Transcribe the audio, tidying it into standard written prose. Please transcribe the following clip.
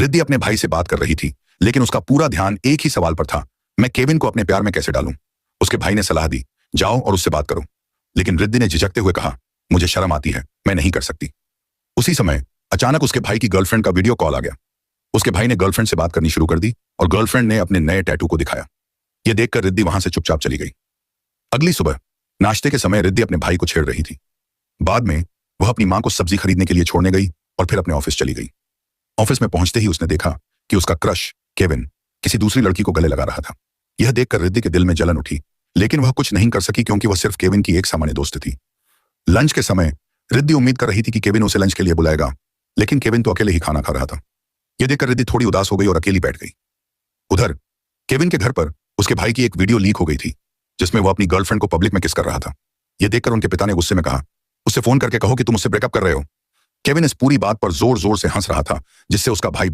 रिद्धि अपने भाई से बात कर रही थी, लेकिन उसका पूरा ध्यान एक ही सवाल पर था, मैं केविन को अपने प्यार में कैसे डालूं। उसके भाई ने सलाह दी, जाओ और उससे बात करो। लेकिन रिद्धि ने झिझकते हुए कहा, मुझे शर्म आती है, मैं नहीं कर सकती। उसी समय अचानक उसके भाई की गर्लफ्रेंड का वीडियो कॉल आ गया। उसके भाई ने गर्लफ्रेंड से बात करनी शुरू कर दी और गर्लफ्रेंड ने अपने नए टैटू को दिखाया। यह देखकर रिद्धि वहां से चुपचाप चली गई। अगली सुबह नाश्ते के समय रिद्धि अपने भाई को छेड़ रही थी। बाद में वह अपनी मां को सब्जी खरीदने के लिए छोड़ने गई और फिर अपने ऑफिस चली गई। ऑफिस में पहुंचते ही उसने देखा कि उसका क्रश केविन किसी दूसरी लड़की को गले लगा रहा था। यह देखकर रिद्धि के दिल में जलन उठी, लेकिन वह कुछ नहीं कर सकी क्योंकि वह सिर्फ केविन की एक सामान्य दोस्त थी। लंच के समय रिद्धि उम्मीद कर रही थी कि केविन उसे लंच के लिए बुलाएगा, लेकिन केविन तो अकेले ही खाना खा रहा था। यह देखकर रिद्धि थोड़ी उदास हो गई और अकेली बैठ गई। उधर केविन के घर पर उसके भाई की एक वीडियो लीक हो गई थी, जिसमें वह अपनी गर्लफ्रेंड को पब्लिक में किस कर रहा था। यह देखकर उनके पिता ने गुस्से में कहा, उससे फोन करके कहो कि तुम उससे ब्रेकअप कर रहे हो। केविन इस पूरी बात पर जोर जोर से हंस रहा था, जिससे उसका भाई